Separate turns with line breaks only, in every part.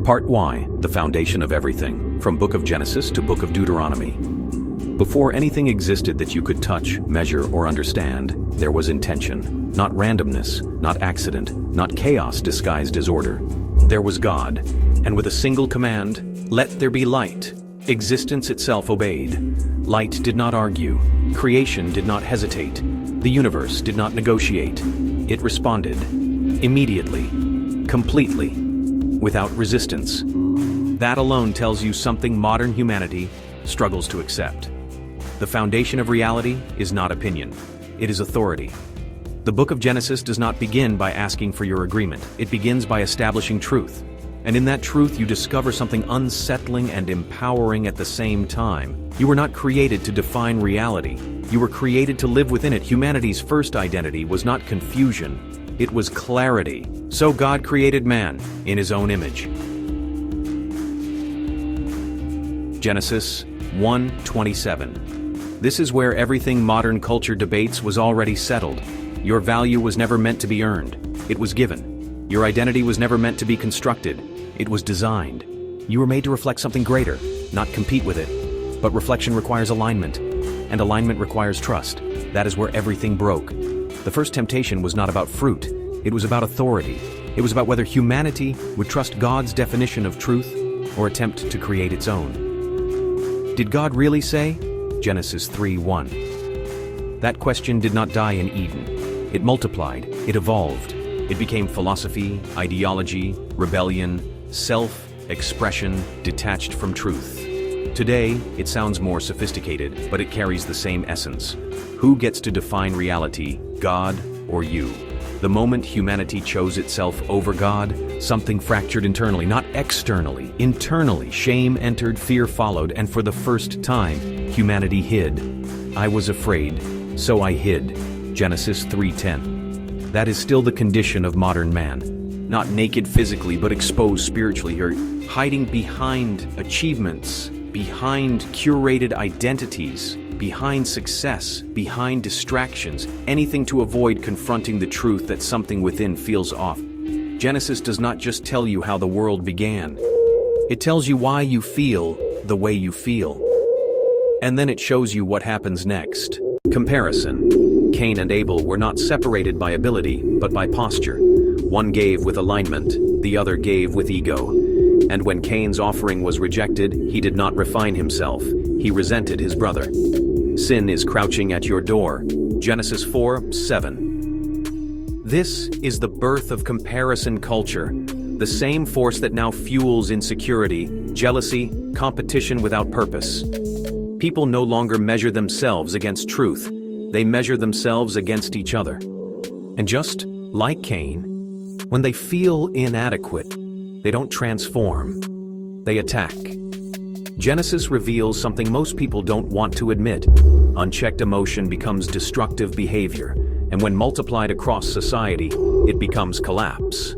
Part Y, the foundation of everything, from Book of Genesis to Book of Deuteronomy. Before anything existed that you could touch, measure, or understand, there was intention. Not randomness, not accident, not chaos disguised as order. There was God, and with a single command, "Let there be light," existence itself obeyed. Light did not argue. Creation did not hesitate. The universe did not negotiate. It responded. Immediately. Completely. Without resistance. That alone tells you something modern humanity struggles to accept. The foundation of reality is not opinion. It is authority. The book of Genesis does not begin by asking for your agreement. It begins by establishing truth. And in that truth you discover something unsettling and empowering at the same time. You were not created to define reality. You were created to live within it. Humanity's first identity was not confusion. It was clarity. So God created man in his own image. Genesis 1:27. This is where everything modern culture debates was already settled. Your value was never meant to be earned. It was given. Your identity was never meant to be constructed. It was designed. You were made to reflect something greater, not compete with it. But reflection requires alignment, and alignment requires trust. That is where everything broke. The first temptation was not about fruit. It was about authority. It was about whether humanity would trust God's definition of truth or attempt to create its own. Did God really say? Genesis 3:1. That question did not die in Eden. It multiplied. It evolved. It became philosophy, ideology, rebellion, self-expression detached from truth. Today, it sounds more sophisticated, but it carries the same essence. Who gets to define reality, God or you? The moment humanity chose itself over God, something fractured internally, not externally, internally. Shame entered, fear followed, and for the first time, humanity hid. I was afraid, so I hid. Genesis 3:10. That is still the condition of modern man. Not naked physically, but exposed spiritually. You're hiding behind achievements, behind curated identities, behind success, behind distractions, anything to avoid confronting the truth that something within feels off. Genesis does not just tell you how the world began. It tells you why you feel the way you feel. And then it shows you what happens next. Comparison. Cain and Abel were not separated by ability, but by posture. One gave with alignment, the other gave with ego. And when Cain's offering was rejected, he did not refine himself. He resented his brother. Sin is crouching at your door. Genesis 4:7. This is the birth of comparison culture, the same force that now fuels insecurity, jealousy, competition without purpose. People no longer measure themselves against truth. They measure themselves against each other. And just like Cain, when they feel inadequate, they don't transform. They attack. Genesis reveals something most people don't want to admit. Unchecked emotion becomes destructive behavior, and when multiplied across society, it becomes collapse.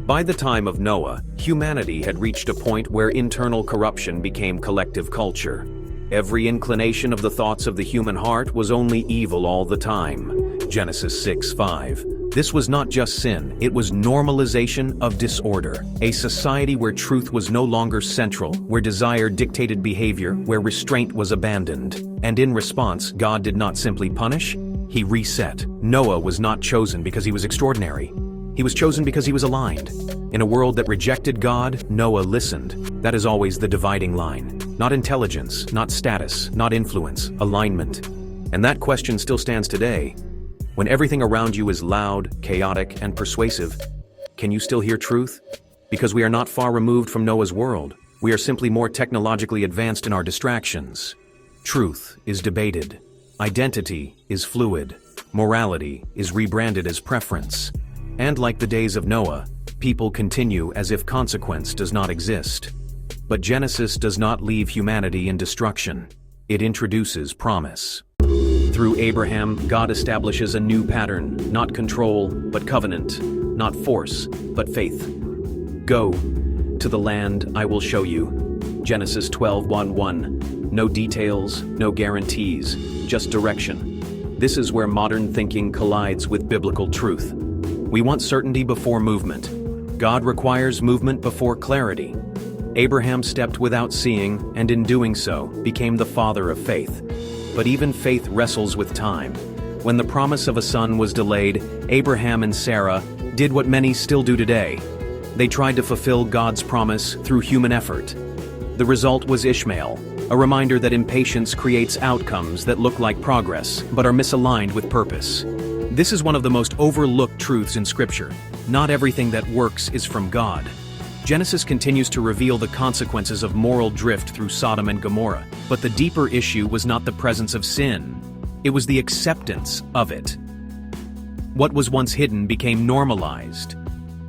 By the time of Noah, humanity had reached a point where internal corruption became collective culture. Every inclination of the thoughts of the human heart was only evil all the time. Genesis 6:5. This was not just sin, it was normalization of disorder. A society where truth was no longer central, where desire dictated behavior, where restraint was abandoned. And in response, God did not simply punish, he reset. Noah was not chosen because he was extraordinary. He was chosen because he was aligned. In a world that rejected God, Noah listened. That is always the dividing line. Not intelligence, not status, not influence, alignment. And that question still stands today. When everything around you is loud, chaotic, and persuasive, can you still hear truth? Because we are not far removed from Noah's world. We are simply more technologically advanced in our distractions. Truth is debated. Identity is fluid. Morality is rebranded as preference. And like the days of Noah, people continue as if consequence does not exist. But Genesis does not leave humanity in destruction. It introduces promise. Through Abraham, God establishes a new pattern, not control, but covenant, not force, but faith. Go to the land I will show you. Genesis 12:1. No details, no guarantees, just direction. This is where modern thinking collides with biblical truth. We want certainty before movement. God requires movement before clarity. Abraham stepped without seeing, and in doing so, became the father of faith. But even faith wrestles with time. When the promise of a son was delayed, Abraham and Sarah did what many still do today. They tried to fulfill God's promise through human effort. The result was Ishmael, a reminder that impatience creates outcomes that look like progress, but are misaligned with purpose. This is one of the most overlooked truths in Scripture. Not everything that works is from God. Genesis continues to reveal the consequences of moral drift through Sodom and Gomorrah, but the deeper issue was not the presence of sin. It was the acceptance of it. What was once hidden became normalized.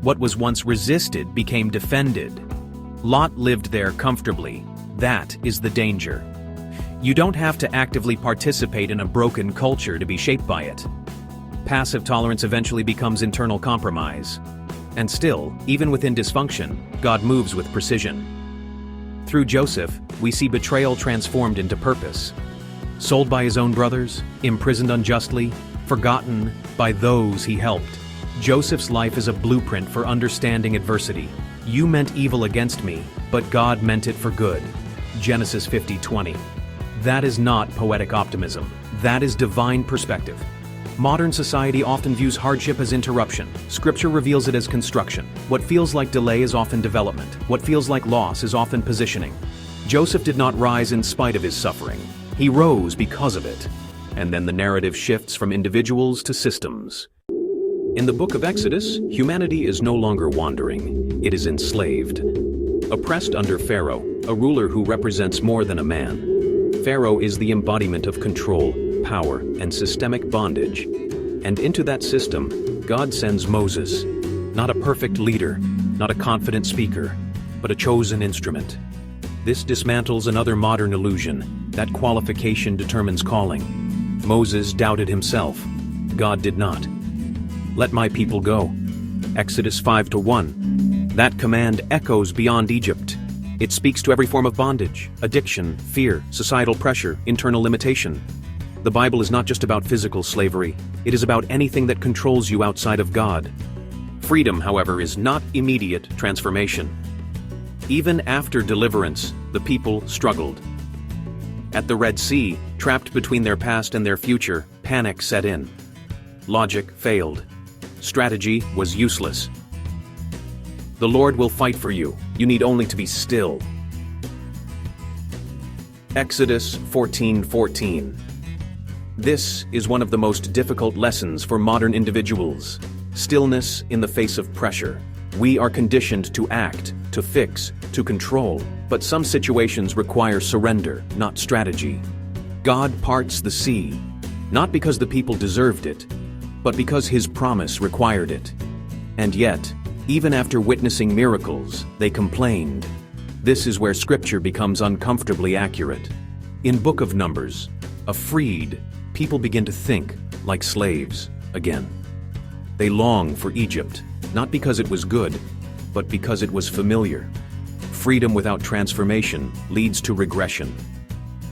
What was once resisted became defended. Lot lived there comfortably. That is the danger. You don't have to actively participate in a broken culture to be shaped by it. Passive tolerance eventually becomes internal compromise. And still, even within dysfunction, God moves with precision. Through Joseph, we see betrayal transformed into purpose. Sold by his own brothers, imprisoned unjustly, forgotten by those he helped. Joseph's life is a blueprint for understanding adversity. You meant evil against me, but God meant it for good. Genesis 50:20. That is not poetic optimism. That is divine perspective. Modern society often views hardship as interruption. Scripture reveals it as construction. What feels like delay is often development. What feels like loss is often positioning. Joseph did not rise in spite of his suffering. He rose because of it. And then the narrative shifts from individuals to systems. In the book of Exodus, humanity is no longer wandering. It is enslaved. Oppressed under Pharaoh, a ruler who represents more than a man. Pharaoh is the embodiment of control, power, and systemic bondage. And into that system, God sends Moses. Not a perfect leader, not a confident speaker, but a chosen instrument. This dismantles another modern illusion, that qualification determines calling. Moses doubted himself. God did not. Let my people go. Exodus 5:1. That command echoes beyond Egypt. It speaks to every form of bondage, addiction, fear, societal pressure, internal limitation. The Bible is not just about physical slavery. It is about anything that controls you outside of God. Freedom, however, is not immediate transformation. Even after deliverance, the people struggled. At the Red Sea, trapped between their past and their future, panic set in. Logic failed. Strategy was useless. The Lord will fight for you. You need only to be still. Exodus 14:14. This is one of the most difficult lessons for modern individuals. Stillness in the face of pressure. We are conditioned to act, to fix, to control, but some situations require surrender, not strategy. God parts the sea, not because the people deserved it, but because His promise required it. And yet, even after witnessing miracles, they complained. This is where Scripture becomes uncomfortably accurate. In Book of Numbers, freed people begin to think like slaves again. They long for Egypt, not because it was good, but because it was familiar. Freedom without transformation leads to regression.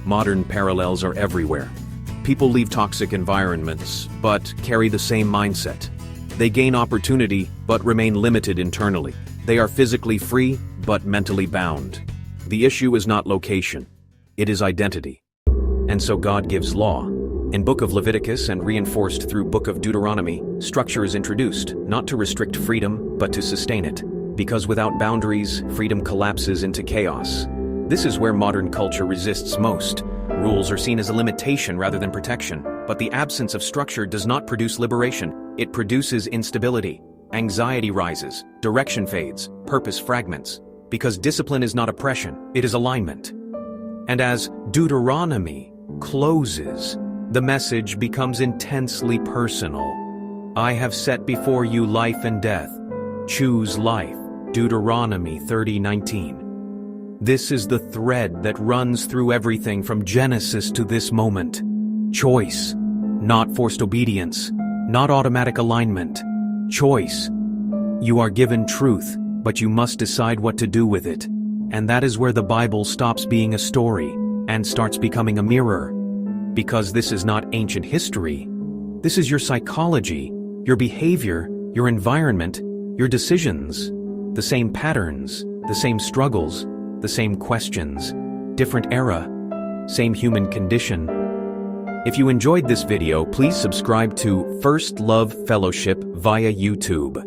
Modern parallels are everywhere. People leave toxic environments, but carry the same mindset. They gain opportunity, but remain limited internally. They are physically free, but mentally bound. The issue is not location. It is identity. And so God gives law. In Book of Leviticus and reinforced through Book of Deuteronomy, structure is introduced, not to restrict freedom, but to sustain it. Because without boundaries, freedom collapses into chaos. This is where modern culture resists most. Rules are seen as a limitation rather than protection, but the absence of structure does not produce liberation. It produces instability. Anxiety rises, direction fades, purpose fragments. Because discipline is not oppression, it is alignment. And as Deuteronomy closes, the message becomes intensely personal. I have set before you life and death. Choose life. Deuteronomy 30:19. This is the thread that runs through everything from Genesis to this moment. Choice, not forced obedience, not automatic alignment. Choice. You are given truth, but you must decide what to do with it. And that is where the Bible stops being a story and starts becoming a mirror. Because this is not ancient history. This is your psychology, your behavior, your environment, your decisions. The same patterns, the same struggles, the same questions. Different era, same human condition. If you enjoyed this video, please subscribe to First Love Fellowship via YouTube.